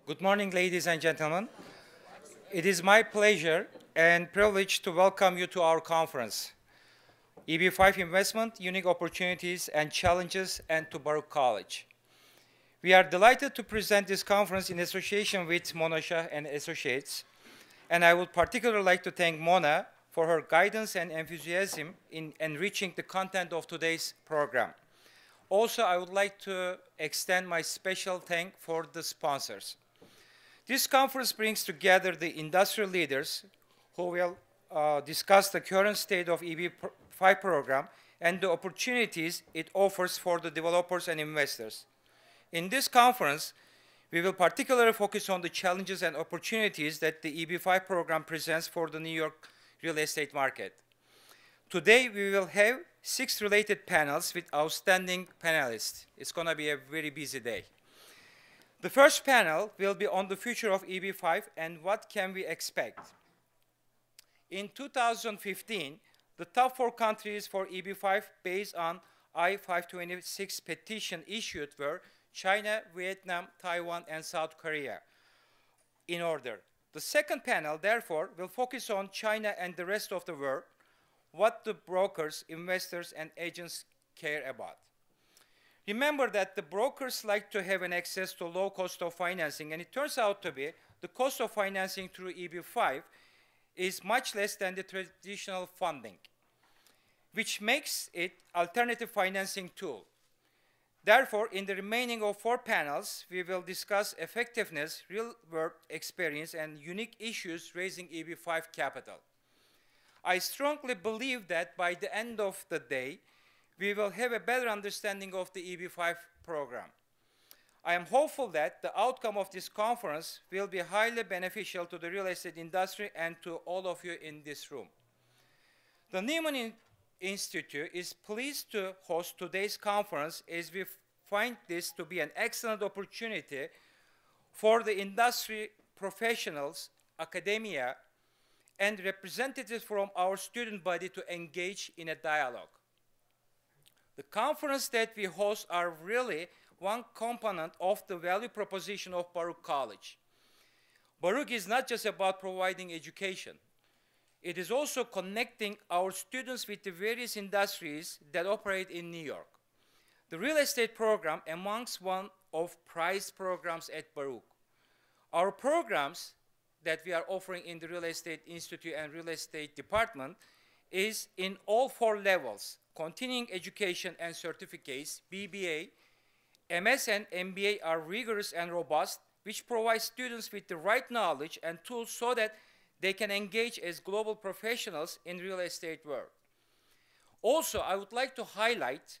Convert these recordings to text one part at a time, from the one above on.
Good morning, ladies and gentlemen. It is my pleasure and privilege to welcome you to our conference, EB-5 Investment, Unique Opportunities and Challenges, and to Baruch College. We are delighted to present this conference in association with Mona Shah and Associates, and I would particularly like to thank Mona for her guidance and enthusiasm in enriching the content of today's program. Also, I would like to extend my special thanks for the sponsors. This conference brings together the industry leaders who will discuss the current state of EB-5 program and the opportunities it offers for the developers and investors. In this conference, we will particularly focus on the challenges and opportunities that the EB-5 program presents for the New York real estate market. Today, we will have 6 related panels with outstanding panelists. It's going to be a very busy day. The first panel will be on the future of EB-5 and what can we expect. In 2015, the top 4 countries for EB-5 based on I-526 petition issued were China, Vietnam, Taiwan, and South Korea in order. The second panel, therefore, will focus on China and the rest of the world, what the brokers, investors, and agents care about. Remember that the brokers like to have an access to low cost of financing, and it turns out to be the cost of financing through EB-5 is much less than the traditional funding, which makes it alternative financing tool. Therefore, in the remaining of 4 panels, we will discuss effectiveness, real-world experience, and unique issues raising EB-5 capital. I strongly believe that by the end of the day, we will have a better understanding of the EB-5 program. I am hopeful that the outcome of this conference will be highly beneficial to the real estate industry and to all of you in this room. The Nieman Institute is pleased to host today's conference as we find this to be an excellent opportunity for the industry professionals, academia, and representatives from our student body to engage in a dialogue. The conference that we host are really one component of the value proposition of Baruch College. Baruch is not just about providing education. It is also connecting our students with the various industries that operate in New York. The real estate program amongst one of prized programs at Baruch. Our programs that we are offering in the Real Estate Institute and Real Estate Department is in all 4 levels: continuing education and certificates, BBA, MS and MBA are rigorous and robust, which provide students with the right knowledge and tools so that they can engage as global professionals in real estate world. Also, I would like to highlight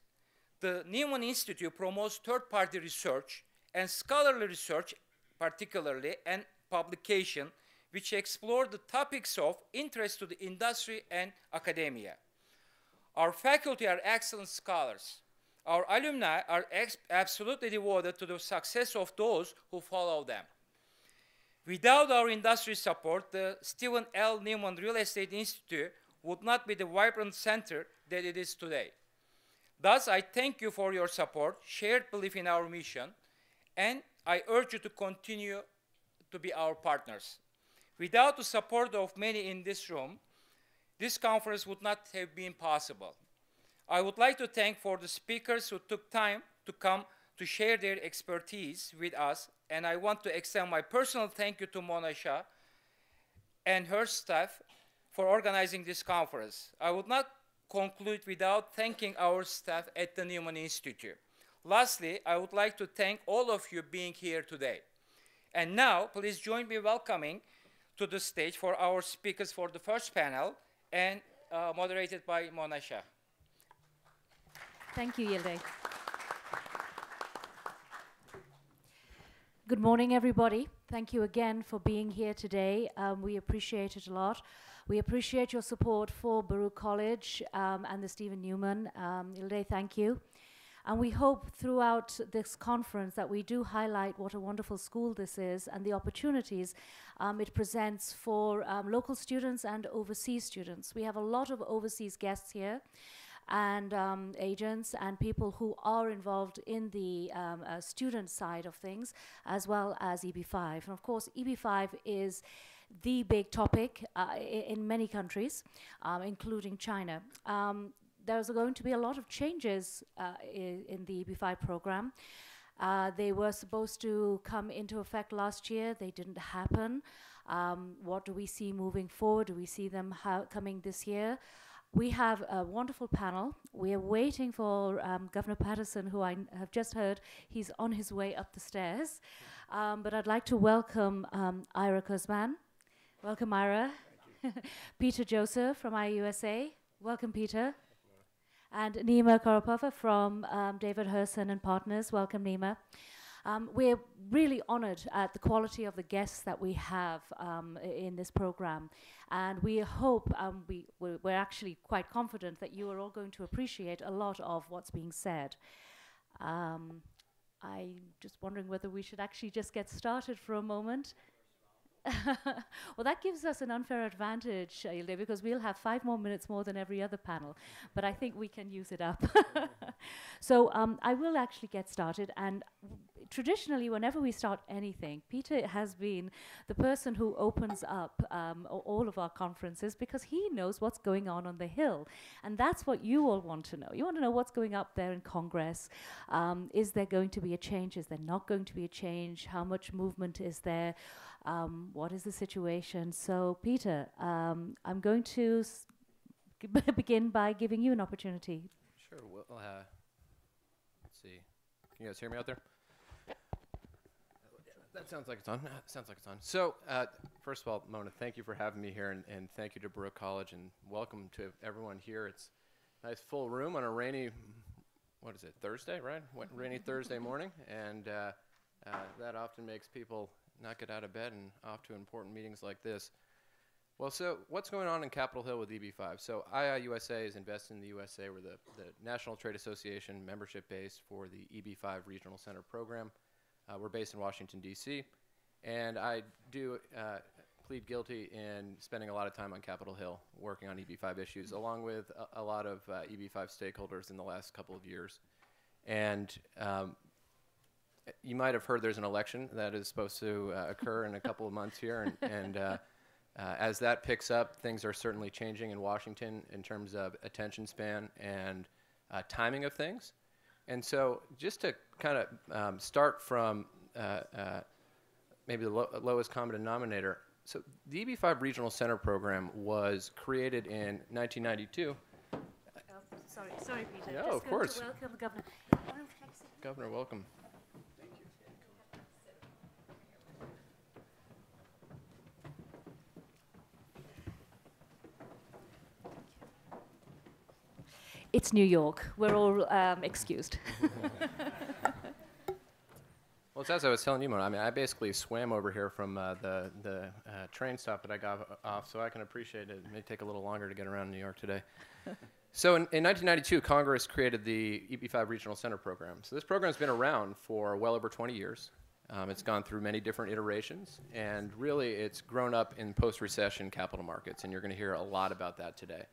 the Nieman Institute promotes third-party research and scholarly research particularly, and publication, which explore the topics of interest to the industry and academia. Our faculty are excellent scholars. Our alumni are absolutely devoted to the success of those who follow them. Without our industry support, the Stephen L. Nieman Real Estate Institute would not be the vibrant center that it is today. Thus, I thank you for your support, shared belief in our mission, and I urge you to continue to be our partners. Without the support of many in this room, this conference would not have been possible. I would like to thank for the speakers who took time to come to share their expertise with us, and I want to extend my personal thank you to Mona Shah and her staff for organizing this conference. I would not conclude without thanking our staff at the Nieman Institute. Lastly, I would like to thank all of you being here today. And now, please join me welcoming to the stage for our speakers for the first panel, and moderated by Mona Shah. Thank you, Yildiz. Good morning, everybody. Thank you again for being here today. We appreciate it a lot. We appreciate your support for Baruch College and the Stephen Nieman. Yildiz, thank you. And we hope throughout this conference that we do highlight what a wonderful school this is and the opportunities it presents for local students and overseas students. We have a lot of overseas guests here. and agents and people who are involved in the student side of things, as well as EB-5. And of course, EB-5 is the big topic in many countries, including China. There's going to be a lot of changes in the EB-5 program. They were supposed to come into effect last year. They didn't happen. What do we see moving forward? Do we see them coming this year? We have a wonderful panel. We are waiting for Governor Patterson, who I have just heard he's on his way up the stairs. But I'd like to welcome Ira Kuzman. Welcome, Ira. Peter Joseph from IUSA. Welcome, Peter. And Nima Karapova from David Herson and Partners. Welcome, Nima. We're really honored at the quality of the guests that we have in this program. And we hope, we're actually quite confident that you are all going to appreciate a lot of what's being said. I'm just wondering whether we should actually just get started for a moment. Well, that gives us an unfair advantage, Ilde, because we'll have 5 more minutes more than every other panel, but I think we can use it up. So I will actually get started, and traditionally, whenever we start anything, Peter has been the person who opens up all of our conferences because he knows what's going on the Hill, and that's what you all want to know. You want to know what's going up there in Congress. Is there going to be a change? Is there not going to be a change? How much movement is there? What is the situation? So, Peter, I'm going to begin by giving you an opportunity. Sure. Well, let's see. Can you guys hear me out there? That sounds like it's on. Sounds like it's on. So, first of all, Mona, thank you for having me here, and thank you to Baruch College, and welcome to everyone here. It's a nice full room on a rainy, what is it, Thursday, right? Rainy Thursday morning, and that often makes people not get out of bed and off to important meetings like this. Well, so what's going on in Capitol Hill with EB-5? So IIUSA is invested in the USA. We're the National Trade Association membership base for the EB-5 Regional Center program. We're based in Washington, D.C., and I do plead guilty in spending a lot of time on Capitol Hill working on EB-5 issues, along with a lot of EB-5 stakeholders in the last couple of years. And you might have heard there's an election that is supposed to occur in a couple of months here, and as that picks up, things are certainly changing in Washington in terms of attention span and timing of things. And so just to kind of start from maybe the lowest common denominator, so the EB-5 Regional Center Program was created in 1992. Sorry, Peter. No, just of course. to welcome the Governor. Governor, welcome. It's New York. We're all excused. Well, it's as I was telling you, Mona, I mean, I basically swam over here from the train stop that I got off, so I can appreciate it. It may take a little longer to get around New York today. So in 1992, Congress created the EB-5 Regional Center Program. So this program's been around for well over 20 years. It's gone through many different iterations, and really it's grown up in post-recession capital markets, and you're going to hear a lot about that today.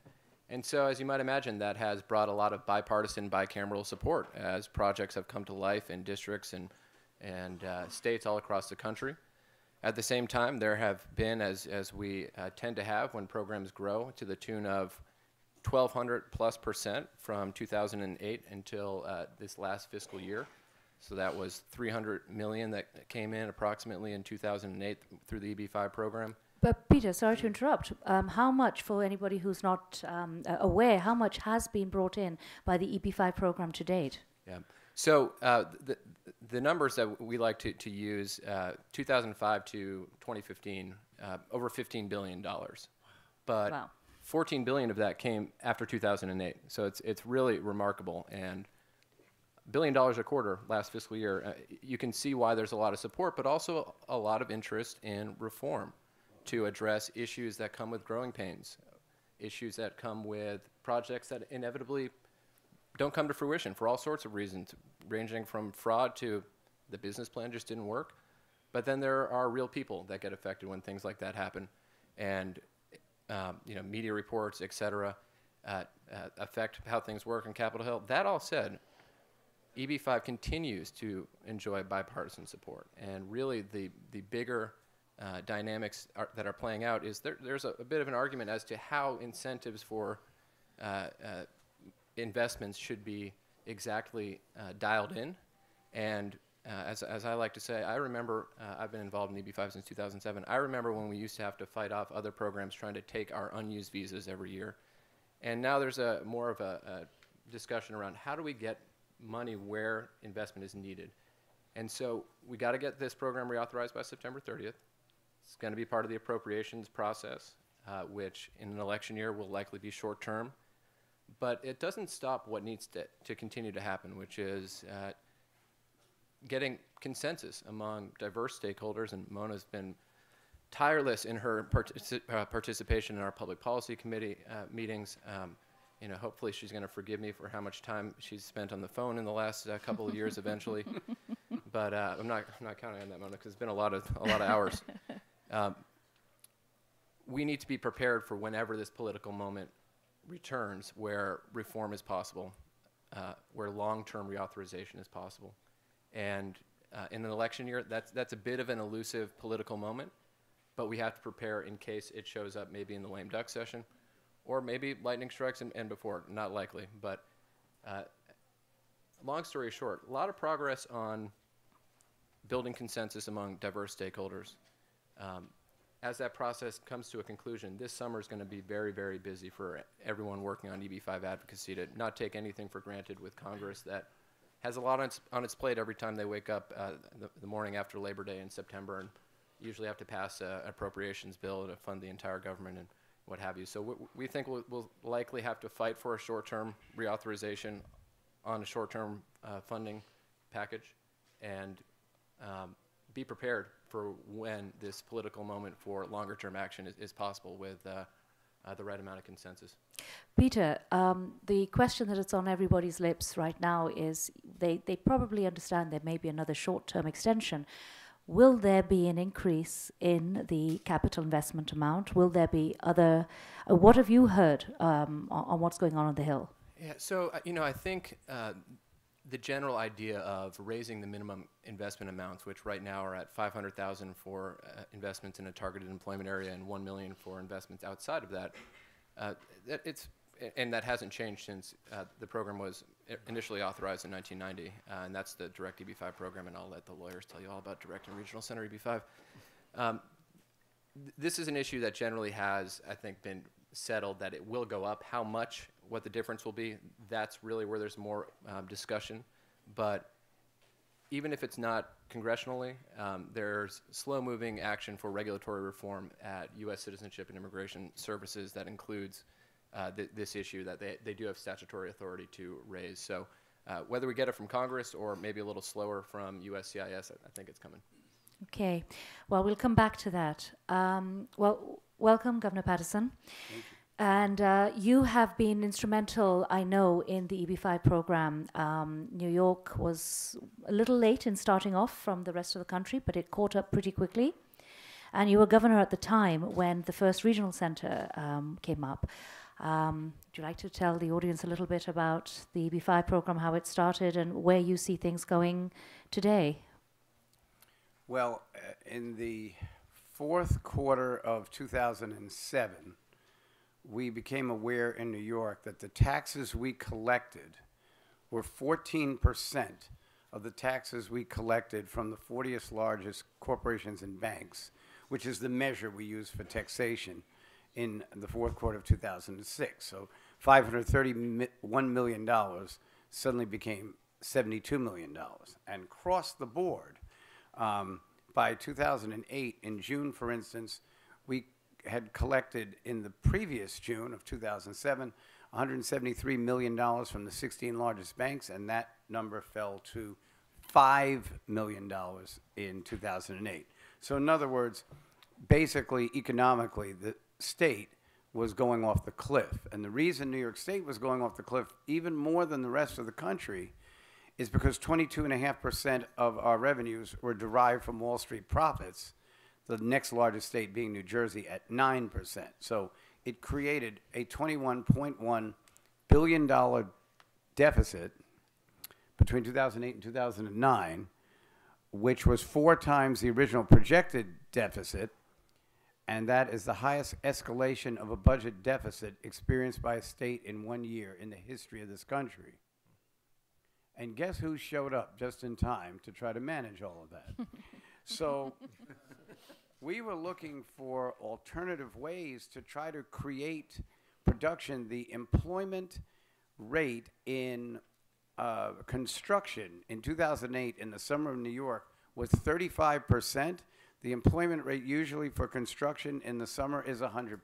And so, as you might imagine, that has brought a lot of bipartisan, bicameral support as projects have come to life in districts and states all across the country. At the same time, there have been, as we tend to have when programs grow, to the tune of 1,200+% from 2008 until this last fiscal year. So that was $300 million that came in approximately in 2008 through the EB-5 program. But Peter, sorry to interrupt. How much, for anybody who's not aware, how much has been brought in by the EB-5 program to date? Yeah. So the numbers that we like to use, 2005 to 2015, over $15 billion. But wow. 14 billion of that came after 2008. So it's really remarkable. And $1 billion a quarter last fiscal year. You can see why there's a lot of support, but also a lot of interest in reform to address issues that come with growing pains, issues that come with projects that inevitably don't come to fruition for all sorts of reasons, ranging from fraud to the business plan just didn't work. But then there are real people that get affected when things like that happen, and media reports, et cetera. affect how things work on Capitol Hill. That all said, EB-5 continues to enjoy bipartisan support, and really the bigger dynamics that are playing out is there's a bit of an argument as to how incentives for investments should be exactly dialed in. And as I like to say, I remember, I've been involved in EB-5 since 2007. I remember when we used to have to fight off other programs trying to take our unused visas every year. And now there's more of a discussion around how do we get money where investment is needed. And so we got to get this program reauthorized by September 30th. It's going to be part of the appropriations process, which in an election year will likely be short term. But it doesn't stop what needs to continue to happen, which is getting consensus among diverse stakeholders. And Mona's been tireless in her participation in our public policy committee meetings. Hopefully she's going to forgive me for how much time she's spent on the phone in the last couple of years eventually. But I'm not counting on that, Mona, because it's been a lot of hours. We need to be prepared for whenever this political moment returns where reform is possible, where long-term reauthorization is possible. And in an election year, that's a bit of an elusive political moment, but we have to prepare in case it shows up maybe in the lame duck session, or maybe lightning strikes and before. Not likely, but long story short, a lot of progress on building consensus among diverse stakeholders. As that process comes to a conclusion, this summer is going to be very, very busy for everyone working on EB-5 advocacy to not take anything for granted with Congress that has a lot on its plate every time they wake up the morning after Labor Day in September and usually have to pass an appropriations bill to fund the entire government and what have you. So we think we'll likely have to fight for a short-term reauthorization on a short-term funding package and be prepared for when this political moment for longer-term action is possible with the right amount of consensus. Peter, the question that is on everybody's lips right now is they probably understand there may be another short-term extension. Will there be an increase in the capital investment amount? Will there be other... what have you heard on what's going on the Hill? Yeah, so, I think the general idea of raising the minimum investment amounts, which right now are at $500,000 for investments in a targeted employment area and $1 million for investments outside of that, and that hasn't changed since the program was initially authorized in 1990, and that's the Direct EB-5 program, and I'll let the lawyers tell you all about Direct and Regional Center EB-5. This is an issue that generally has, I think, been settled that it will go up. How much, what the difference will be, that's really where there's more discussion. But even if it's not congressionally, there's slow-moving action for regulatory reform at U.S. Citizenship and Immigration Services that includes this issue that they do have statutory authority to raise. So whether we get it from Congress or maybe a little slower from USCIS, I think it's coming. Okay. Well, we'll come back to that. Well, welcome, Governor Patterson. Thank you. And you have been instrumental, I know, in the EB-5 program. New York was a little late in starting off from the rest of the country, but it caught up pretty quickly. And you were governor at the time when the first regional center came up. Would you like to tell the audience a little bit about the EB-5 program, how it started, and where you see things going today? Well, in the fourth quarter of 2007, we became aware in New York that the taxes we collected were 14% of the taxes we collected from the 40th largest corporations and banks, which is the measure we use for taxation in the fourth quarter of 2006. So $531 million suddenly became $72 million. And across the board, by 2008, in June, for instance, we had collected in the previous June of 2007, $173 million from the 16 largest banks, and that number fell to $5 million in 2008. So in other words, basically, economically, the state was going off the cliff. And the reason New York State was going off the cliff even more than the rest of the country is because 22.5% of our revenues were derived from Wall Street profits, the next largest state being New Jersey at 9%. So it created a $21.1 billion deficit between 2008 and 2009, which was 4 times the original projected deficit, and that is the highest escalation of a budget deficit experienced by a state in 1 year in the history of this country. And guess who showed up just in time to try to manage all of that? So we were looking for alternative ways to try to create production. The employment rate in construction in 2008 in the summer of New York was 35%. The employment rate usually for construction in the summer is 100%.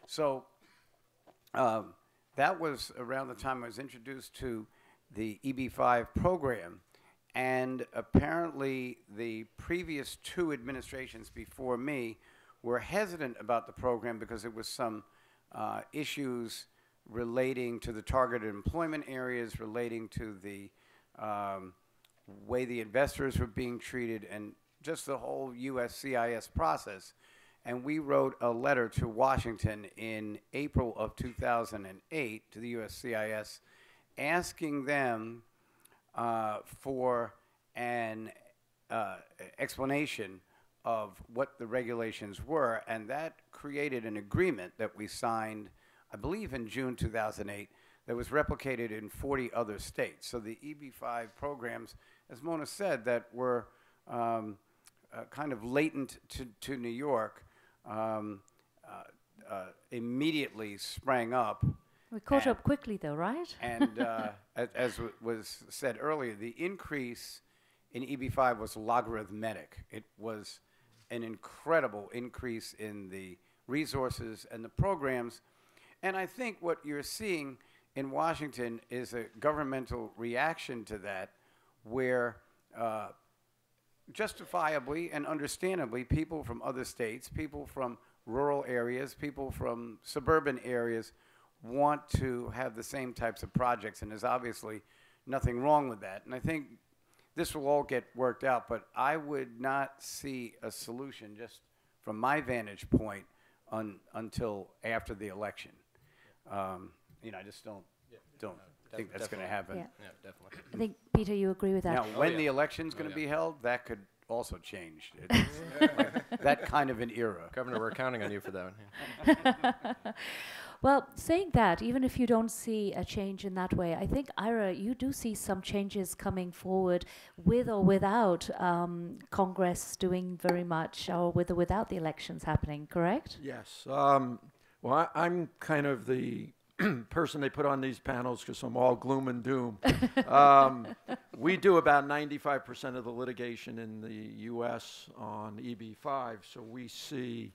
So that was around the time I was introduced to the EB-5 program. And apparently the previous 2 administrations before me were hesitant about the program because there was some issues relating to the targeted employment areas, relating to the way the investors were being treated, and just the whole USCIS process. And we wrote a letter to Washington in April of 2008 to the USCIS asking them for an explanation of what the regulations were, and that created an agreement that we signed, I believe in June 2008, that was replicated in 40 other states. So the EB-5 programs, as Mona said, that were kind of latent to New York, immediately sprang up. We caught up quickly, though, right? And as was said earlier, the increase in EB-5 was logarithmic. It was an incredible increase in the resources and the programs. And I think what you're seeing in Washington is a governmental reaction to that, where justifiably and understandably, people from other states, people from rural areas, people from suburban areas want to have the same types of projects, and there's obviously nothing wrong with that. And I think this will all get worked out, but I would not see a solution, just from my vantage point, until after the election. I just don't think that's going to happen. Yeah. Yeah, definitely. I think, Peter, you agree with that? Now, when the election's going to be held, that could also change. It's like that kind of an era. Governor, we're counting on you for that one. Yeah. Well, saying that, even if you don't see a change in that way, I think, Ira, you do see some changes coming forward with or without Congress doing very much, or with or without the elections happening, correct? Yes. Well, I'm kind of the person they put on these panels because I'm all gloom and doom. We do about 95% of the litigation in the U.S. on EB-5, so we see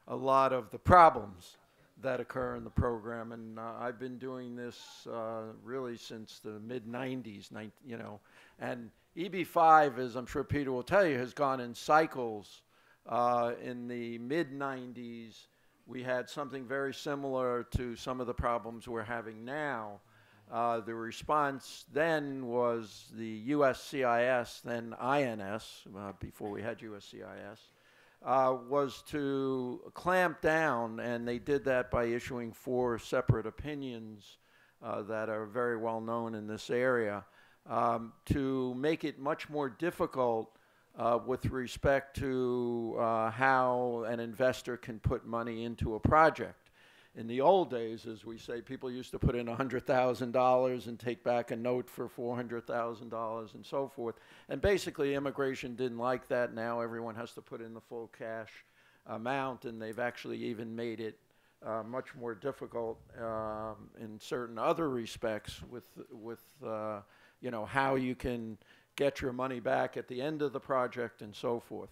a lot of the problems that occur in the program, and I've been doing this really since the mid-90s, and EB-5, as I'm sure Peter will tell you, has gone in cycles. In the mid-90s, we had something very similar to some of the problems we're having now. The response then was the USCIS, then INS, before we had USCIS, was to clamp down, and they did that by issuing 4 separate opinions that are very well known in this area, to make it much more difficult with respect to how an investor can put money into a project. In the old days, as we say, people used to put in $100,000 and take back a note for $400,000 and so forth. And basically, immigration didn't like that. Now everyone has to put in the full cash amount, and they've actually even made it much more difficult in certain other respects with how you can get your money back at the end of the project and so forth.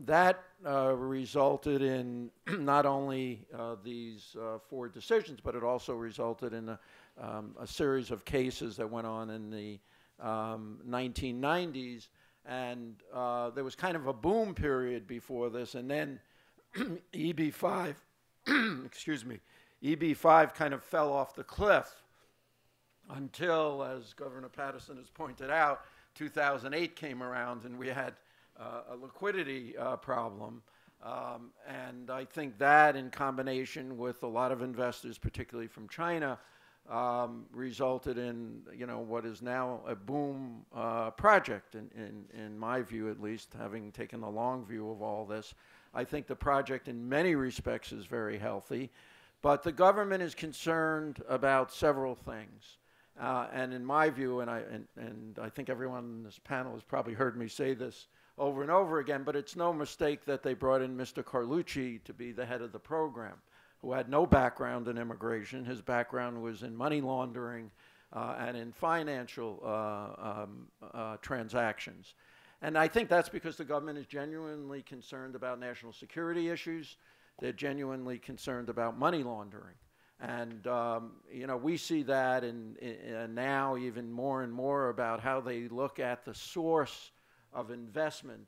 That resulted in not only these 4 decisions, but it also resulted in a series of cases that went on in the 1990s. And there was kind of a boom period before this, and then EB-5, excuse me, EB-5 kind of fell off the cliff until, as Governor Patterson has pointed out, 2008 came around and we had a liquidity problem. And I think that, in combination with a lot of investors, particularly from China, resulted in what is now a boom project. In my view, at least, having taken a long view of all this, I think the project, in many respects, is very healthy. But the government is concerned about several things. And in my view, and I think everyone in this panel has probably heard me say this over and over again, but it's no mistake that they brought in Mr. Carlucci to be the head of the program, who had no background in immigration. His background was in money laundering and in financial transactions. And I think that's because the government is genuinely concerned about national security issues. They're genuinely concerned about money laundering. And, we see that now even more and more about how they look at the source of investment.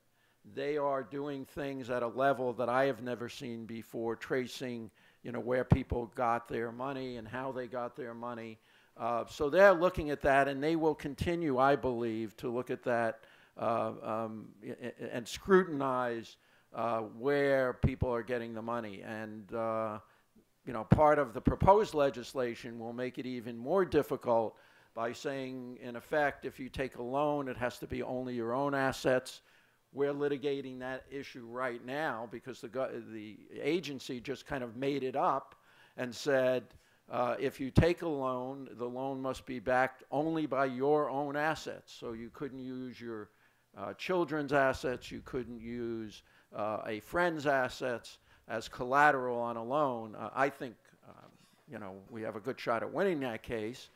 They are doing things at a level that I have never seen before, tracing, where people got their money and how they got their money. So they're looking at that, and they will continue, I believe, to look at that and scrutinize where people are getting the money. And, part of the proposed legislation will make it even more difficult by saying, in effect, if you take a loan, it has to be only your own assets. We're litigating that issue right now because the agency just kind of made it up and said, if you take a loan, the loan must be backed only by your own assets. So you couldn't use your children's assets, you couldn't use a friend's assets as collateral on a loan. I think, we have a good shot at winning that case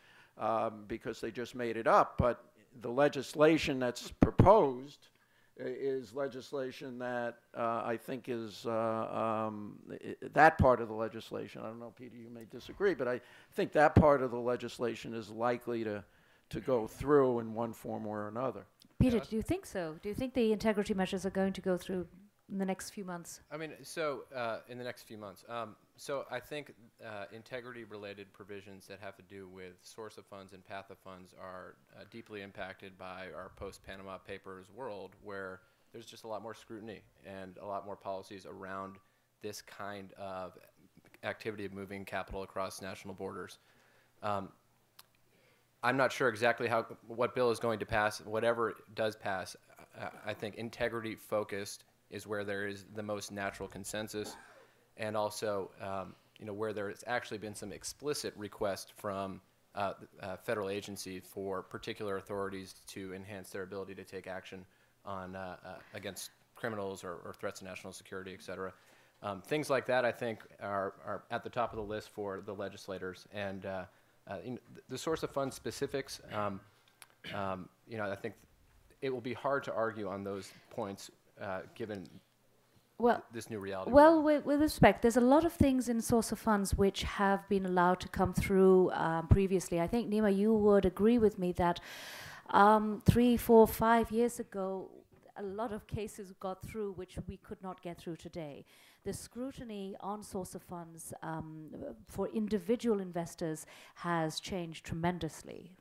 because they just made it up. But the legislation that's proposed is legislation that I think is that part of the legislation. I don't know, Peter, you may disagree, but I think that part of the legislation is likely to go through in one form or another. Peter, do you think so? Do you think the integrity measures are going to go through in the next few months? I mean, in the next few months. So I think integrity-related provisions that have to do with source of funds and path of funds are deeply impacted by our post-Panama Papers world, where there's just a lot more scrutiny and a lot more policies around this kind of activity of moving capital across national borders. I'm not sure exactly what bill is going to pass. Whatever does pass, I think integrity-focused is where there is the most natural consensus, and also where there has actually been some explicit request from federal agencies for particular authorities to enhance their ability to take action on against criminals or threats to national security, et cetera. Things like that, I think, are at the top of the list for the legislators. And the source of funds specifics, I think it will be hard to argue on those points given this new reality. Well, with respect, there's a lot of things in source of funds which have been allowed to come through previously. I think, Nima, you would agree with me that 3, 4, 5 years ago, a lot of cases got through which we could not get through today. The scrutiny on source of funds for individual investors has changed tremendously.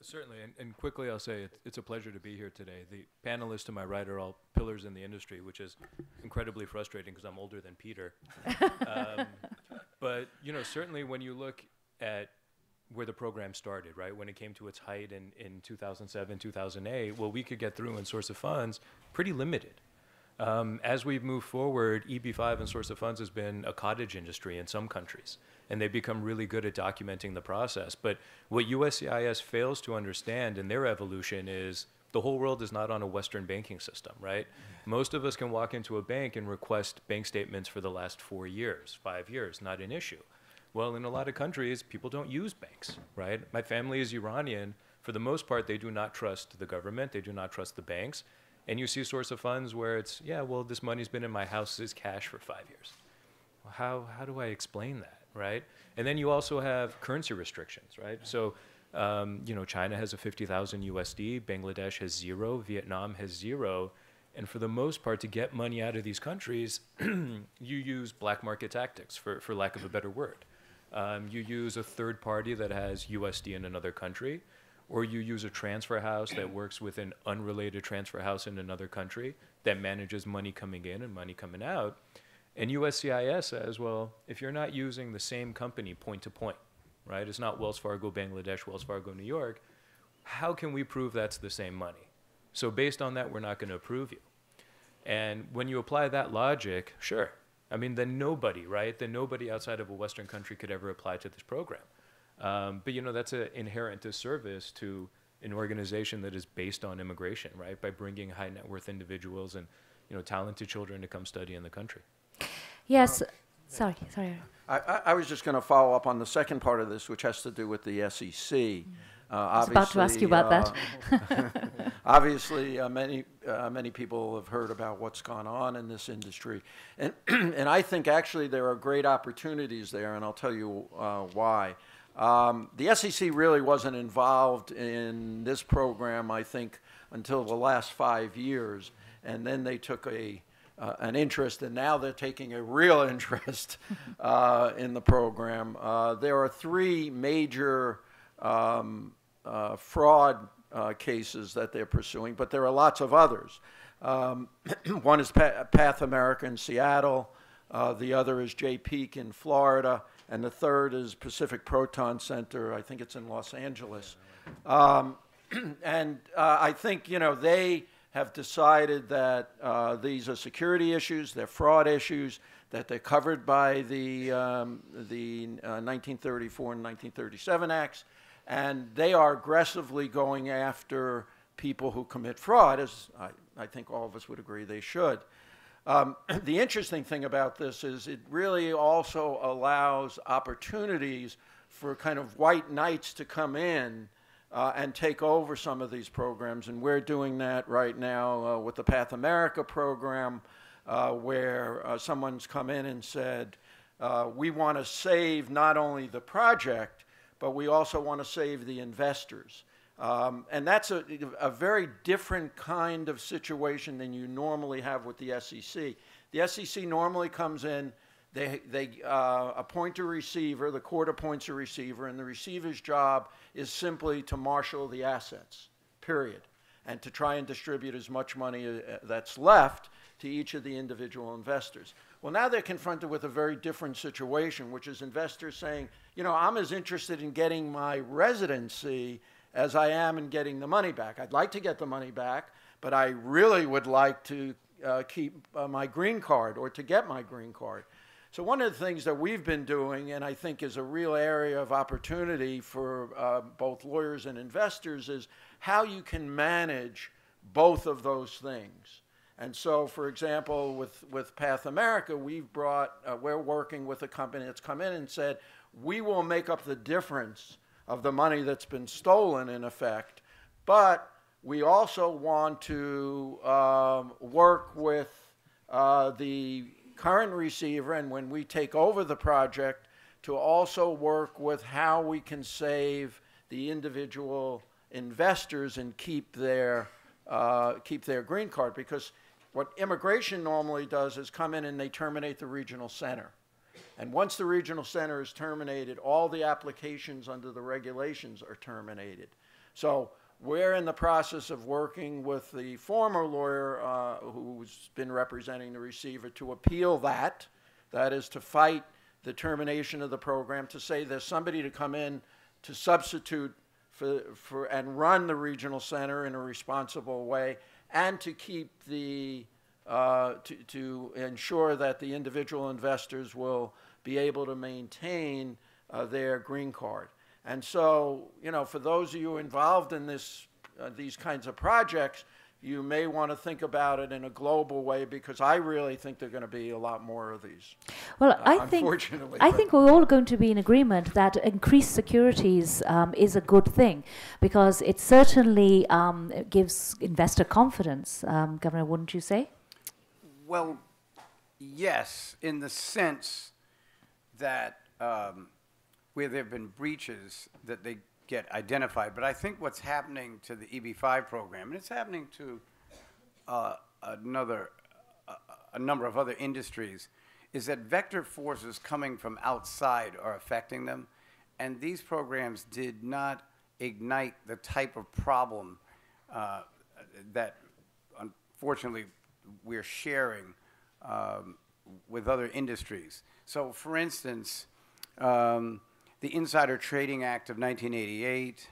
Certainly, and quickly I'll say it's a pleasure to be here today. The panelists to my right are all pillars in the industry, which is incredibly frustrating because I'm older than Peter. But certainly when you look at where the program started, right, when it came to its height in 2007, 2008, what we could get through in source of funds, pretty limited. As we've moved forward, EB-5 and source of funds has been a cottage industry in some countries, and they've become really good at documenting the process. But what USCIS fails to understand in their evolution is the whole world is not on a Western banking system, right? Most of us can walk into a bank and request bank statements for the last 4 years, 5 years, not an issue. Well, in a lot of countries, people don't use banks, right? My family is Iranian. For the most part, they do not trust the government. They do not trust the banks. And you see source of funds where it's, this money's been in my house as cash for 5 years. Well, how do I explain that, right? And then you also have currency restrictions, right? So, China has a 50,000 USD, Bangladesh has 0, Vietnam has 0. And for the most part, to get money out of these countries, you use black market tactics, for lack of a better word. You use a third party that has USD in another country, or you use a transfer house that works with an unrelated transfer house in another country that manages money coming in and money coming out. And USCIS says, well, if you're not using the same company point to point, right? It's not Wells Fargo, Bangladesh, Wells Fargo, New York. How can we prove that's the same money? So based on that, we're not going to approve you. And when you apply that logic, sure. I mean, then nobody, right? Then nobody outside of a Western country could ever apply to this program. But, you know, that's an inherent disservice to an organization that is based on immigration, right? By bringing high net worth individuals and, you know, talented children to come study in the country. Yes. Sorry. I was just going to follow up on the second part of this, which has to do with the SEC. I was about to ask you about that. Obviously, many people have heard about what's gone on in this industry. And, and I think actually there are great opportunities there, and I'll tell you why. The SEC really wasn't involved in this program, I think, until the last 5 years. And then they took an interest, and now they're taking a real interest in the program. There are 3 major fraud cases that they're pursuing, but there are lots of others. One is Path America in Seattle, the other is J. Peak in Florida, and the third is Pacific Proton Center, I think it's in Los Angeles. And I think, you know, they have decided that these are security issues, they're fraud issues, that they're covered by the 1934 and 1937 Acts, and they are aggressively going after people who commit fraud, as I think all of us would agree they should. The interesting thing about this is it really also allows opportunities for kind of white knights to come in and take over some of these programs, and we're doing that right now with the Path America program, where someone's come in and said, we want to save not only the project, but we also want to save the investors. And that's a very different kind of situation than you normally have with the SEC. The SEC normally comes in, they appoint a receiver, the court appoints a receiver, and the receiver's job is simply to marshal the assets, period, and to try and distribute as much money that's left to each of the individual investors. Well, now they're confronted with a very different situation, which is investors saying, you know, I'm as interested in getting my residency as I am in getting the money back. I'd like to get the money back, but I really would like to keep my green card or to get my green card. So one of the things that we've been doing, and I think is a real area of opportunity for both lawyers and investors, is how you can manage both of those things. And so, for example, with Path America, we're working with a company that's come in and said, we will make up the difference of the money that's been stolen, in effect, but we also want to work with the current receiver, and when we take over the project, to also work with how we can save the individual investors and keep their green card. Because what immigration normally does is come in and they terminate the regional center. And once the regional center is terminated, all the applications under the regulations are terminated. So we're in the process of working with the former lawyer who's been representing the receiver to appeal that. That is to fight the termination of the program, to say there's somebody to come in to substitute for and run the regional center in a responsible way, and to keep the to ensure that the individual investors will be able to maintain their green card. And so, you know, for those of you involved in these kinds of projects, you may want to think about it in a global way, because I really think there are going to be a lot more of these. Well, I think we're all going to be in agreement that increased securities is a good thing, because it certainly gives investor confidence. Governor, wouldn't you say? Well, yes, in the sense that where there have been breaches that they get identified. But I think what's happening to the EB-5 program, and it's happening to a number of other industries, is that vector forces coming from outside are affecting them. And these programs did not ignite the type of problem that unfortunately we're sharing with other industries. So for instance, the Insider Trading Act of 1988,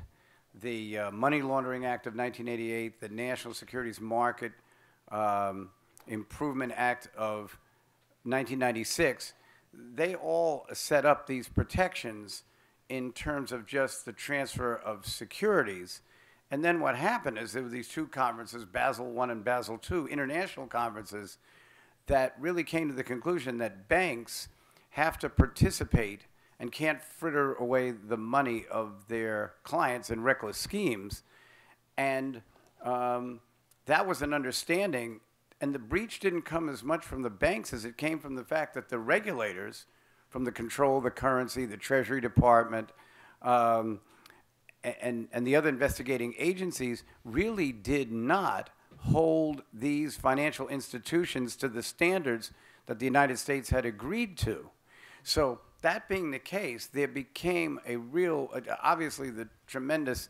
the Money Laundering Act of 1988, the National Securities Market Improvement Act of 1996, they all set up these protections in terms of just the transfer of securities. And then what happened is there were these two conferences, Basel I and Basel II, international conferences, that really came to the conclusion that banks have to participate and can't fritter away the money of their clients in reckless schemes. And that was an understanding. And the breach didn't come as much from the banks as it came from the fact that the regulators, from the control of the currency, the Treasury Department, and the other investigating agencies really did not hold these financial institutions to the standards that the United States had agreed to. So that being the case, there became a real, obviously the tremendous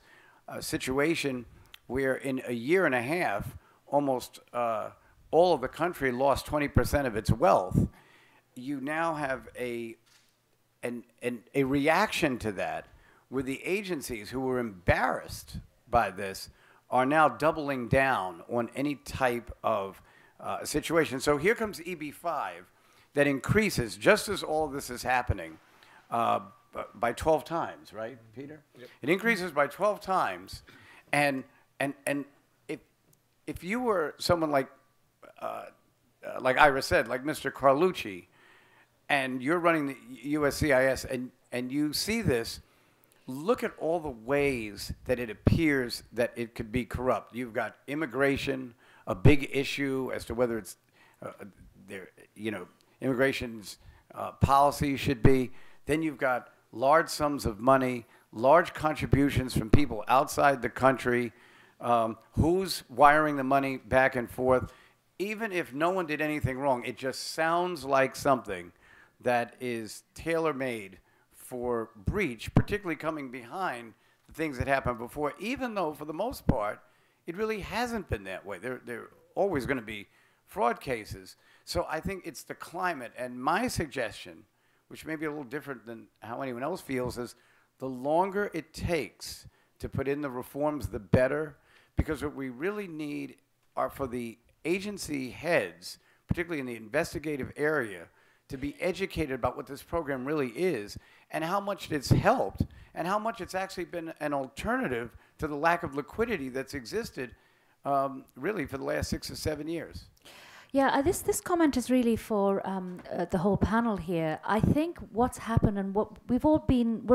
situation where in a year and a half, almost all of the country lost 20% of its wealth. You now have a reaction to that where the agencies who were embarrassed by this are now doubling down on any type of situation. So here comes EB-5 that increases, just as all of this is happening, by 12 times, right, Peter? Yep. It increases by 12 times. And if you were someone like Ira said, like Mr. Carlucci, and you're running the USCIS and you see this, look at all the ways that it appears that it could be corrupt. You've got immigration, a big issue as to whether it's immigration's policy should be. Then you've got large sums of money, large contributions from people outside the country, who's wiring the money back and forth. Even if no one did anything wrong, it just sounds like something that is tailor-made for breach, particularly coming behind the things that happened before, even though for the most part, it really hasn't been that way. There are always going to be fraud cases. So I think it's the climate. And my suggestion, which may be a little different than how anyone else feels, is the longer it takes to put in the reforms, the better. Because what we really need are for the agency heads, particularly in the investigative area, to be educated about what this program really is and how much it's helped and how much it's actually been an alternative to the lack of liquidity that's existed really for the last 6 or 7 years. Yeah, this comment is really for the whole panel here. I think what's happened, and what we're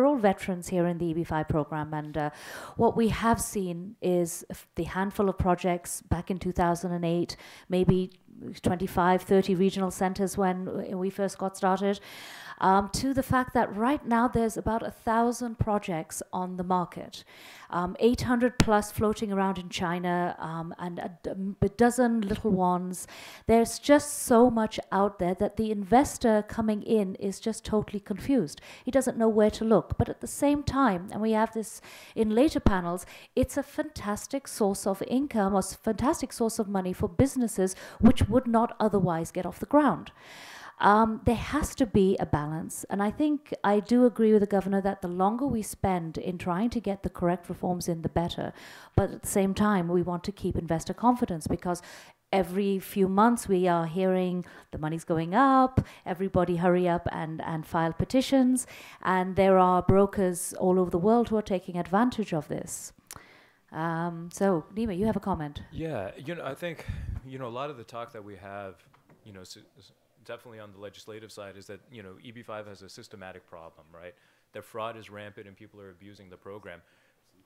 all veterans here in the EB-5 program, and what we have seen is the handful of projects back in 2008, maybe 25, 30 regional centers when we first got started, to the fact that right now there's about 1,000 projects on the market, 800 plus floating around in China, and a dozen little ones. There's just so much out there that the investor coming in is just totally confused. He doesn't know where to look. But at the same time, and we have this in later panels, it's a fantastic source of income, or fantastic source of money for businesses which would not otherwise get off the ground. There has to be a balance, and I think I do agree with the governor that the longer we spend in trying to get the correct reforms in, the better. But at the same time, we want to keep investor confidence, because every few months we are hearing the money's going up, everybody hurry up and file petitions, and there are brokers all over the world who are taking advantage of this. So, Nima, you have a comment. Yeah, I think, a lot of the talk that we have, definitely on the legislative side, is that, EB-5 has a systematic problem, right? That fraud is rampant and people are abusing the program.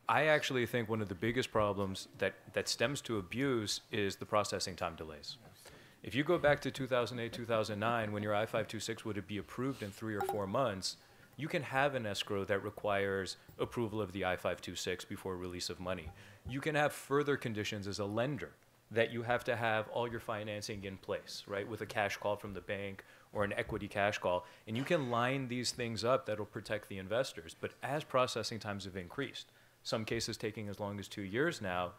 I actually think one of the biggest problems that stems to abuse is the processing time delays. If you go back to 2008, 2009, when your I-526 would be approved in 3 or 4 months, you can have an escrow that requires approval of the I-526 before release of money. You can have further conditions as a lender that you have to have all your financing in place, right, with a cash call from the bank or an equity cash call. And you can line these things up that'll protect the investors. But as processing times have increased, some cases taking as long as 2 years now,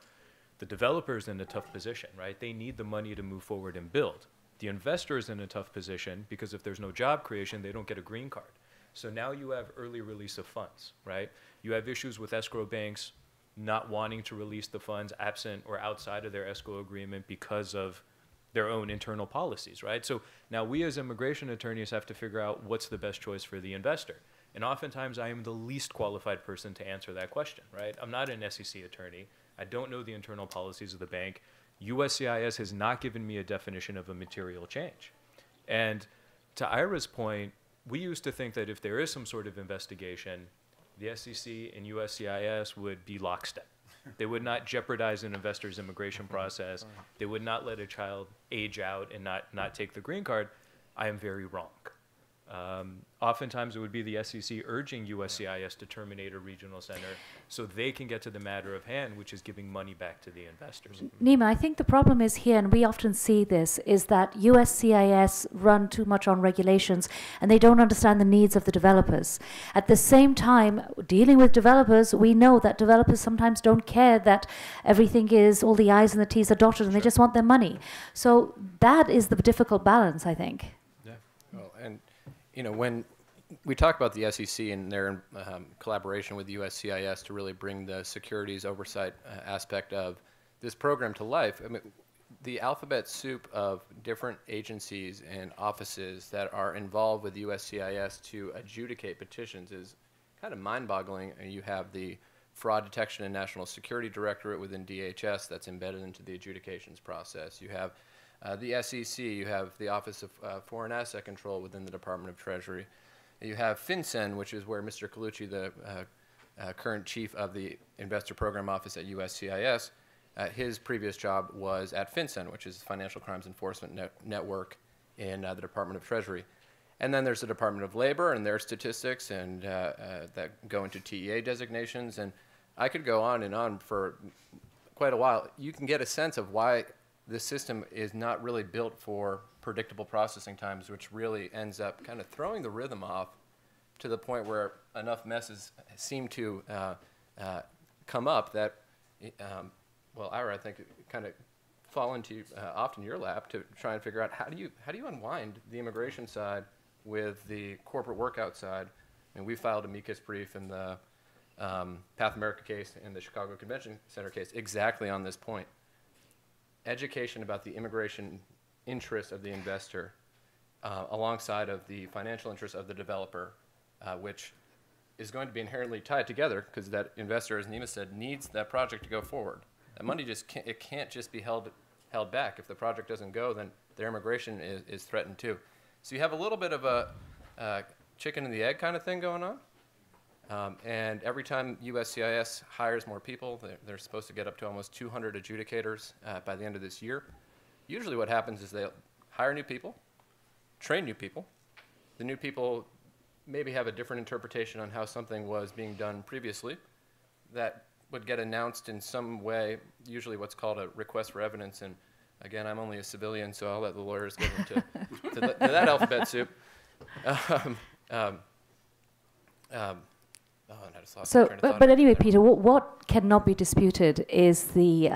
the developer is in a tough position, right? They need the money to move forward and build. The investor is in a tough position because if there's no job creation, they don't get a green card. So now you have early release of funds, right? You have issues with escrow banks not wanting to release the funds absent or outside of their escrow agreement because of their own internal policies, right? So now we as immigration attorneys have to figure out what's the best choice for the investor. And oftentimes I am the least qualified person to answer that question, right? I'm not an SEC attorney. I don't know the internal policies of the bank. USCIS has not given me a definition of a material change. And to Ira's point, we used to think that if there is some sort of investigation, the SEC and USCIS would be lockstep. They would not jeopardize an investor's immigration process. They would not let a child age out and not take the green card. I am very wrong. Oftentimes it would be the SEC urging USCIS to terminate a regional center so they can get to the matter of hand, which is giving money back to the investors. Nima, I think the problem is here, and we often see this, is that USCIS run too much on regulations and they don't understand the needs of the developers. At the same time, dealing with developers, we know that developers sometimes don't care that everything is, all the I's and the T's are dotted and they just want their money. So that is the difficult balance, I think. Yeah. Well, and you know, when we talk about the SEC and their collaboration with USCIS to really bring the securities oversight aspect of this program to life, I mean, the alphabet soup of different agencies and offices that are involved with USCIS to adjudicate petitions is kind of mind-boggling. You have the Fraud Detection and National Security Directorate within DHS that's embedded into the adjudications process. You have the SEC, you have the Office of Foreign Asset Control within the Department of Treasury. You have FinCEN, which is where Mr. Colucci, the current chief of the Investor Program Office at USCIS, his previous job was at FinCEN, which is the Financial Crimes Enforcement Network in the Department of Treasury. And then there's the Department of Labor and their statistics and that go into TEA designations. And I could go on and on for quite a while. You can get a sense of why this system is not really built for predictable processing times, which really ends up kind of throwing the rhythm off to the point where enough messes seem to come up that, well, Ira, I think it kind of fall into often your lap to try and figure out how do you unwind the immigration side with the corporate workout side. And we filed a amicus brief in the Path America case and the Chicago Convention Center case exactly on this point. Education about the immigration interests of the investor alongside of the financial interests of the developer, which is going to be inherently tied together because that investor, as Nima said, needs that project to go forward. That money just can't just be held back. If the project doesn't go, then their immigration is threatened too. So you have a little bit of a chicken and the egg kind of thing going on. And every time USCIS hires more people, they're supposed to get up to almost 200 adjudicators by the end of this year. Usually what happens is they hire new people, train new people. The new people maybe have a different interpretation on how something was being done previously. That would get announced in some way, usually what's called a request for evidence. And again, I'm only a civilian, so I'll let the lawyers get into to that alphabet soup. So, but anyway, Peter, what cannot be disputed is the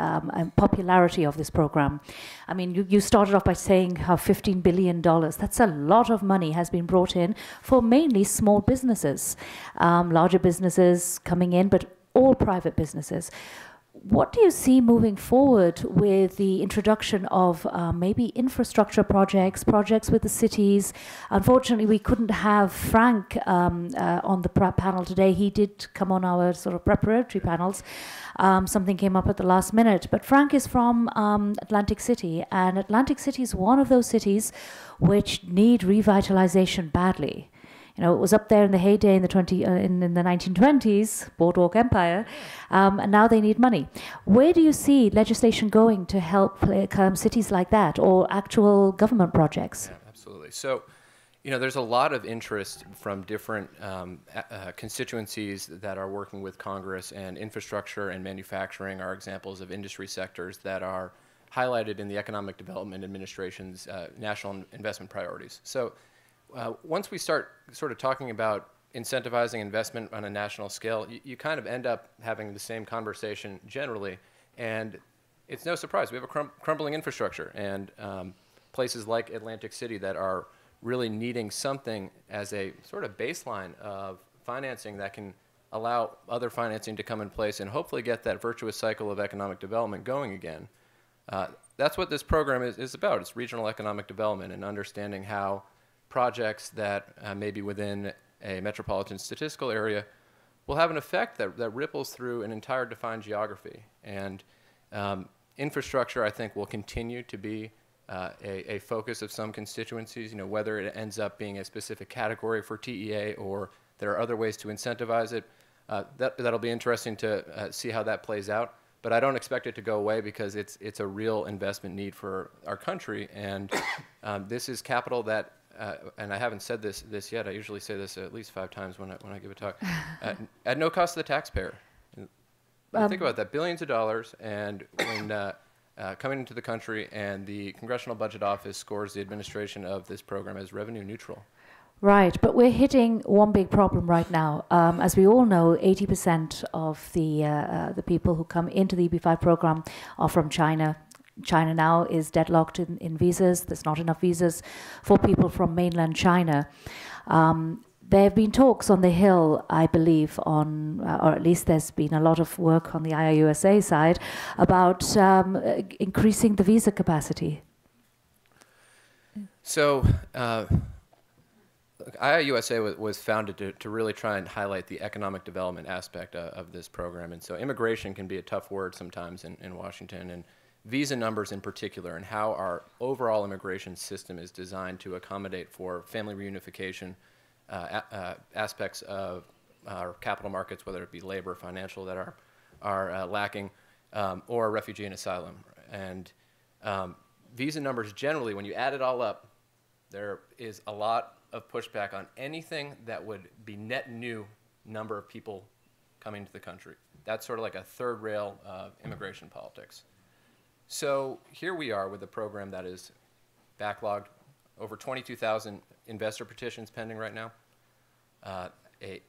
popularity of this program. I mean, you started off by saying how $15 billion, that's a lot of money has been brought in for mainly small businesses, larger businesses coming in, but all private businesses. What do you see moving forward with the introduction of maybe infrastructure projects with the cities? Unfortunately, we couldn't have Frank on the panel today. He did come on our sort of preparatory panels. Something came up at the last minute. But Frank is from Atlantic City, and Atlantic City is one of those cities which need revitalization badly. You know, it was up there in the heyday in the 1920s, Boardwalk Empire, and now they need money. Where do you see legislation going to help cities like that, or actual government projects? Yeah, absolutely. So, you know, there's a lot of interest from different constituencies that are working with Congress, and infrastructure and manufacturing are examples of industry sectors that are highlighted in the Economic Development Administration's national investment priorities. So, once we start sort of talking about incentivizing investment on a national scale, you kind of end up having the same conversation generally. And it's no surprise. We have a crumbling infrastructure, and places like Atlantic City that are really needing something as a sort of baseline of financing that can allow other financing to come in place and hopefully get that virtuous cycle of economic development going again. That's what this program is about. It's regional economic development and understanding how projects that may be within a metropolitan statistical area will have an effect that ripples through an entire defined geography. And infrastructure, I think, will continue to be a focus of some constituencies, whether it ends up being a specific category for TEA or there are other ways to incentivize it. That'll be interesting to see how that plays out. But I don't expect it to go away because it's a real investment need for our country. And this is capital that, and I haven't said this yet. I usually say this at least 5 times when I give a talk. At no cost to the taxpayer. Think about that, billions of dollars, and when coming into the country, and the Congressional Budget Office scores the administration of this program as revenue neutral. Right, but we're hitting one big problem right now. As we all know, 80% of the people who come into the EB-5 program are from China. China now is deadlocked in visas. There's not enough visas for people from mainland China. There have been talks on the Hill, I believe, on, or at least there's been a lot of work on the IIUSA side about increasing the visa capacity. So, IIUSA was founded to really try and highlight the economic development aspect of this program. And so immigration can be a tough word sometimes in Washington, and visa numbers in particular, and how our overall immigration system is designed to accommodate for family reunification, aspects of our capital markets, whether it be labor, financial, that are lacking, or refugee and asylum. And visa numbers generally, when you add it all up, there is a lot of pushback on anything that would be net new number of people coming to the country. That's sort of like a third rail of immigration politics. So here we are with a program that is backlogged, over 22,000 investor petitions pending right now, a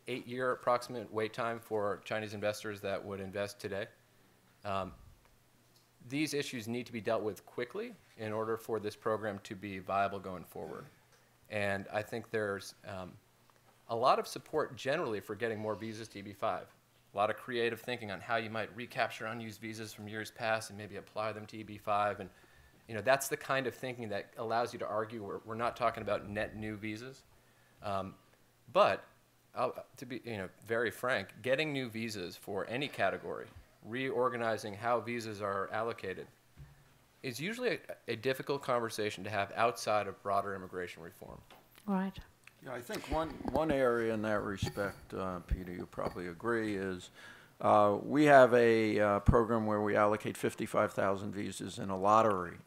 8-year approximate wait time for Chinese investors that would invest today. These issues need to be dealt with quickly in order for this program to be viable going forward. And I think there's a lot of support generally for getting more visas to EB-5. A lot of creative thinking on how you might recapture unused visas from years past and maybe apply them to EB-5. And that's the kind of thinking that allows you to argue we're not talking about net new visas. But to be very frank, getting new visas for any category, reorganizing how visas are allocated, is usually a difficult conversation to have outside of broader immigration reform. Right. Yeah, I think one area in that respect, Peter, you probably agree, is we have a program where we allocate 55,000 visas in a lottery.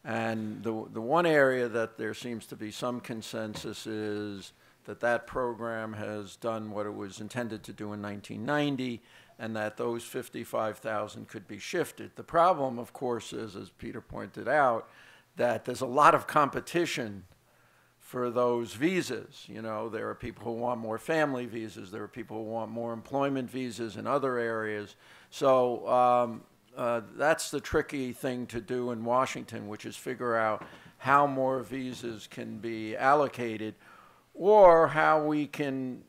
And the one area that there seems to be some consensus is that program has done what it was intended to do in 1990, and that those 55,000 could be shifted. The problem, of course, is, as Peter pointed out, that there's a lot of competition for those visas. There are people who want more family visas. There are people who want more employment visas in other areas. So that's the tricky thing to do in Washington, which is figure out how more visas can be allocated, or how we can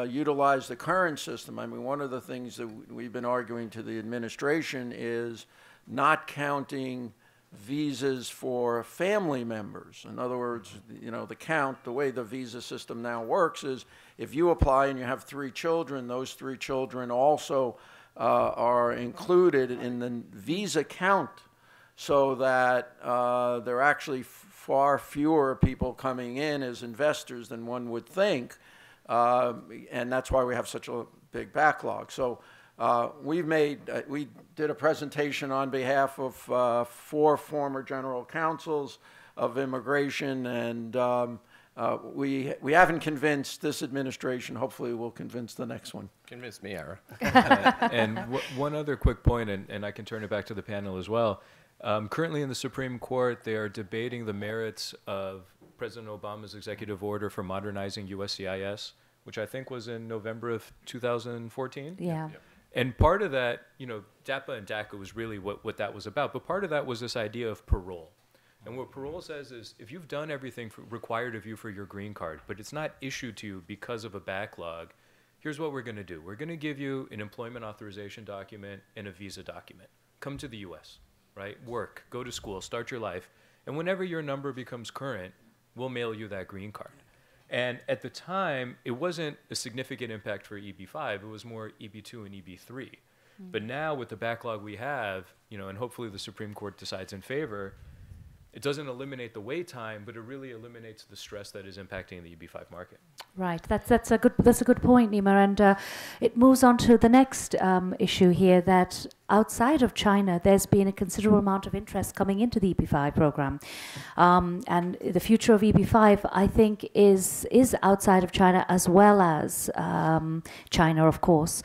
utilize the current system. I mean, one of the things that we've been arguing to the administration is not counting visas for family members. In other words, the way the visa system now works is if you apply and you have 3 children, those 3 children also are included in the visa count, so that there are actually far fewer people coming in as investors than one would think, and that's why we have such a big backlog. So we did a presentation on behalf of 4 former general counsels of immigration, and we haven't convinced this administration. Hopefully we'll convince the next one. Convince me, Ira. And one other quick point, and I can turn it back to the panel as well. Currently in the Supreme Court, they are debating the merits of President Obama's executive order for modernizing USCIS, which I think was in November of 2014. Yeah. And part of that, DAPA and DACA was really what that was about. But part of that was this idea of parole. And what parole says is if you've done everything required of you for your green card, but it's not issued to you because of a backlog, here's what we're going to do. We're going to give you an employment authorization document and a visa document. Come to the U.S., right? Work, go to school, start your life. And whenever your number becomes current, we'll mail you that green card. And at the time, it wasn't a significant impact for EB-5. It was more EB-2 and EB-3. But now with the backlog we have, and hopefully the Supreme Court decides in favor, it doesn't eliminate the wait time, but it really eliminates the stress that is impacting the EB-5 market. Right. That's a good point, Nima, and it moves on to the next issue here. That outside of China, there's been a considerable amount of interest coming into the EB-5 program, and the future of EB-5, I think, is outside of China as well as China, of course.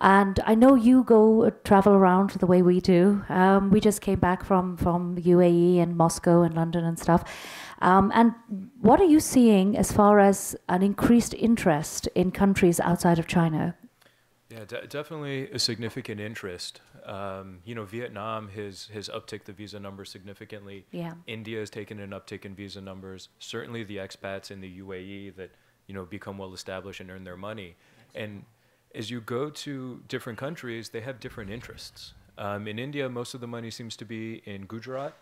And I know you go travel around the way we do. We just came back from UAE and Moscow and London and stuff. And what are you seeing as far as an increased interest in countries outside of China? Yeah, definitely a significant interest. Vietnam has upticked the visa numbers significantly. Yeah. India has taken an uptick in visa numbers. Certainly the expats in the UAE that become well established and earn their money. And as you go to different countries, they have different interests. In India, most of the money seems to be in Gujarat,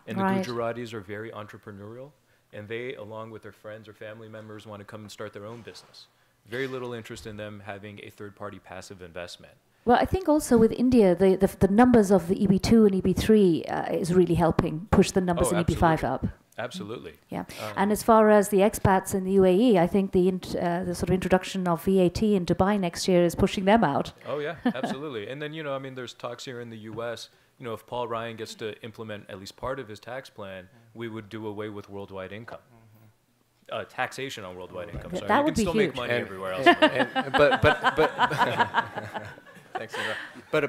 and Right. the Gujaratis are very entrepreneurial, and they, along with their friends or family members, want to come and start their own business. Very little interest in them having a third-party passive investment. Well, I think also with India, the numbers of the EB2 and EB3 is really helping push the numbers in EB5 up. Absolutely. Yeah, and as far as the expats in the UAE, I think the sort of introduction of VAT in Dubai next year is pushing them out. Oh yeah, absolutely. And then there's talks here in the U.S. If Paul Ryan gets to implement at least part of his tax plan, we would do away with worldwide income. Taxation on worldwide income. Sorry, That you would can be still make huge. money everywhere else. Thanks, Nima.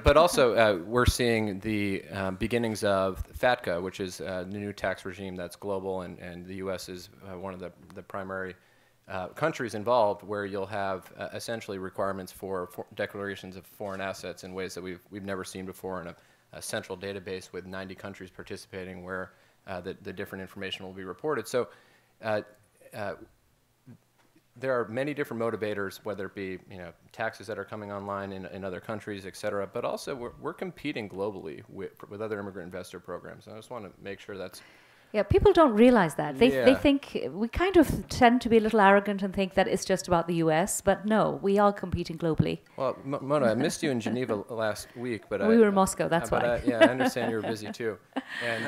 But also we're seeing the beginnings of FATCA, which is the new tax regime that's global, and the U.S. is one of the primary countries involved, where you'll have essentially requirements for declarations of foreign assets in ways that we've never seen before, in a central database with 90 countries participating, where the different information will be reported. So there are many different motivators, whether it be taxes that are coming online in other countries, et cetera, but also we're competing globally with other immigrant investor programs. And I just want to make sure that's... Yeah, people don't realize that. They Yeah. think, we kind of tend to be a little arrogant and think that it's just about the US, but no, we are competing globally. Well, Mona, I missed you in Geneva last week, but We were in Moscow, that's but why. I understand you were busy too. And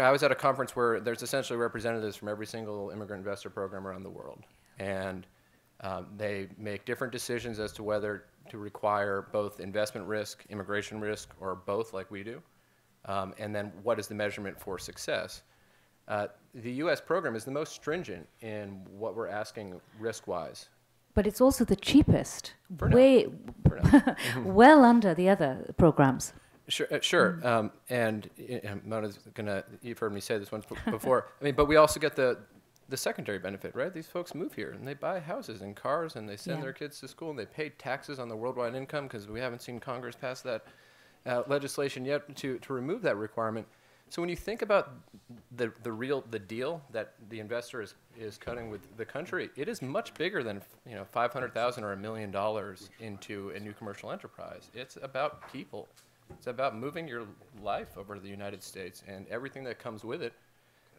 I was at a conference where there's essentially representatives from every single immigrant investor program around the world, and they make different decisions as to whether to require both investment risk, immigration risk, or both, like we do, and then what is the measurement for success. The U.S. program is the most stringent in what we're asking risk-wise. But it's also the cheapest, For now. way For now. well under the other programs. Sure. And Mona's you've heard me say this once before. But we also get the secondary benefit, right? These folks move here and they buy houses and cars and they send Yeah. their kids to school and they pay taxes on the worldwide income, because we haven't seen Congress pass that legislation yet to remove that requirement. So when you think about the deal that the investor is cutting with the country, it is much bigger than $500,000 or $1 million into a new commercial enterprise. It's about people. It's about moving your life over to the United States and everything that comes with it.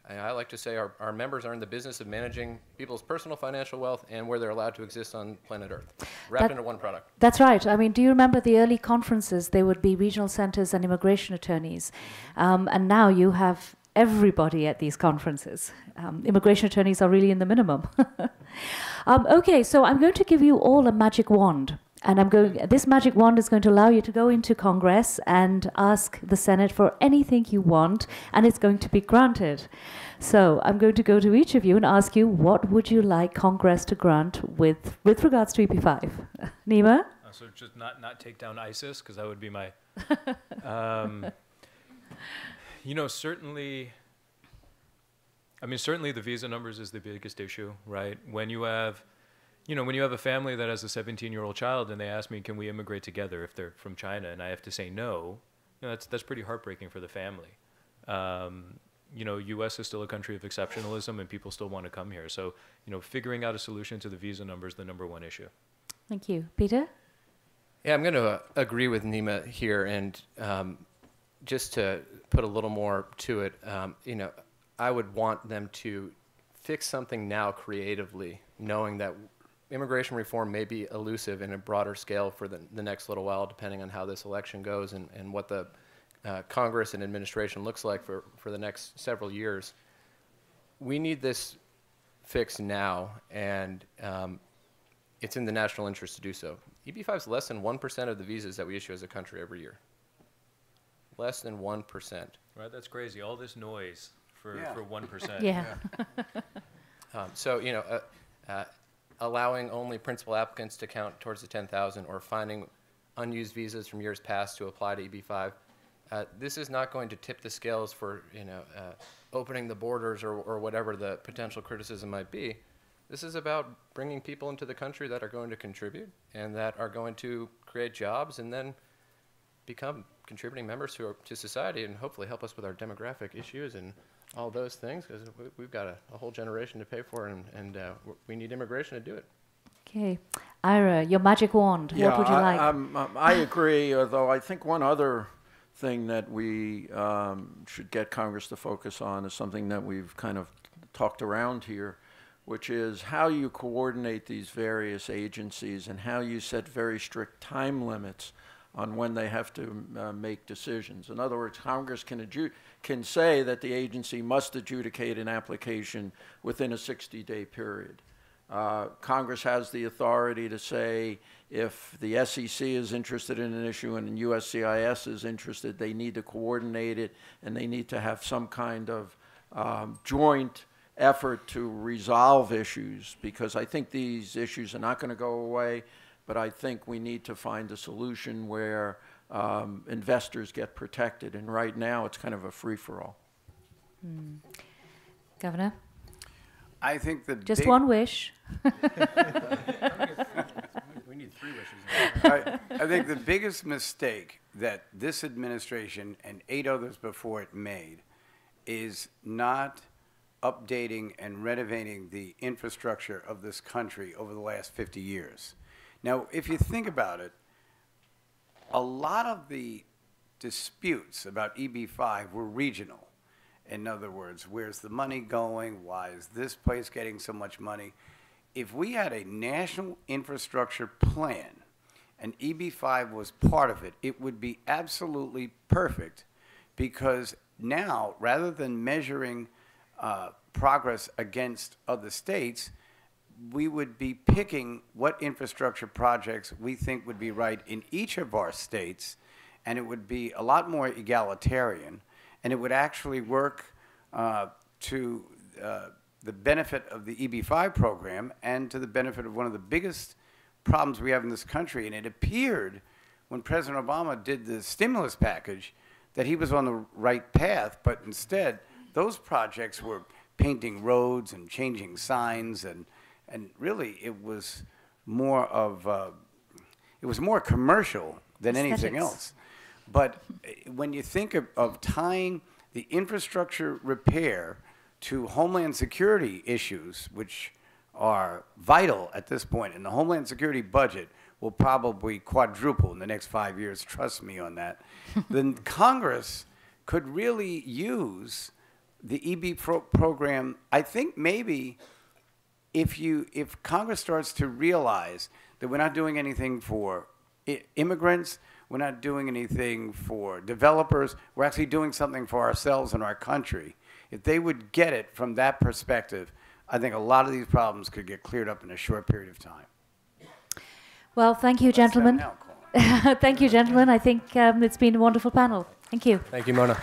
I like to say our members are in the business of managing people's personal financial wealth and where they're allowed to exist on planet Earth, wrapped into one product. That's right. I mean, do you remember the early conferences? There would be regional centers and immigration attorneys. And now you have everybody at these conferences. Immigration attorneys are really in the minimum. Okay, so I'm going to give you all a magic wand. And this magic wand is going to allow you to go into Congress and ask the Senate for anything you want, and it's going to be granted. So I'm going to go to each of you and ask you, what would you like Congress to grant with regards to EB-5? Nima? So just not take down ISIS, because that would be my... certainly the visa numbers is the biggest issue, right? When you have you know, when you have a family that has a 17-year-old child and they ask me, can we immigrate together if they're from China, and I have to say no, you know, that's pretty heartbreaking for the family. You know, U.S. is still a country of exceptionalism, and people still want to come here. So, you know, figuring out a solution to the visa number is the #1 issue. Thank you. Peter? Yeah, I'm going to agree with Nima here, and just to put a little more to it, you know, I would want them to fix something now creatively, knowing that immigration reform may be elusive in a broader scale for the next little while, depending on how this election goes and what the Congress and administration looks like for the next several years. We need this fixed now, and it's in the national interest to do so. EB-5 is less than 1% of the visas that we issue as a country every year. Less than 1%. Right, that's crazy. All this noise for 1%. Yeah. So, you know, allowing only principal applicants to count towards the 10,000 or finding unused visas from years past to apply to EB-5, this is not going to tip the scales for, you know, opening the borders or whatever the potential criticism might be. This is about bringing people into the country that are going to contribute and that are going to create jobs and then become contributing members to society and hopefully help us with our demographic issues and all those things, because we've got a whole generation to pay for, and we need immigration to do it. Okay. Ira, your magic wand, what would you like? I agree, although I think one other thing that we should get Congress to focus on is something that we've kind of talked around here, which is how you coordinate these various agencies and how you set very strict time limits on when they have to make decisions. In other words, Congress can say that the agency must adjudicate an application within a 60-day period. Congress has the authority to say if the SEC is interested in an issue and USCIS is interested, they need to coordinate it and they need to have some kind of joint effort to resolve issues, because I think these issues are not going to go away, but I think we need to find a solution where investors get protected, and right now it's kind of a free-for-all. Governor? I think the Just one wish. We need 3 wishes. I think the biggest mistake that this administration and 8 others before it made is not updating and renovating the infrastructure of this country over the last 50 years. Now, if you think about it, a lot of the disputes about EB-5 were regional. In other words, where's the money going? Why is this place getting so much money? If we had a national infrastructure plan and EB-5 was part of it, it would be absolutely perfect, because now, rather than measuring progress against other states, we would be picking what infrastructure projects we think would be right in each of our states, and it would be a lot more egalitarian, and it would actually work to the benefit of the EB-5 program and to the benefit of one of the biggest problems we have in this country. And it appeared when President Obama did the stimulus package that he was on the right path, but instead those projects were painting roads and changing signs, and really it was more of it was more commercial than anything else. But when you think of tying the infrastructure repair to Homeland Security issues, which are vital at this point, and the Homeland Security budget will probably quadruple in the next 5 years, trust me on that, then Congress could really use the EB program. I think maybe if Congress starts to realize that we're not doing anything for immigrants, we're not doing anything for developers, we're actually doing something for ourselves and our country. If they would get it from that perspective, I think a lot of these problems could get cleared up in a short period of time. Well, thank you, gentlemen. Thank you, gentlemen. I think it's been a wonderful panel. Thank you. Thank you, Mona.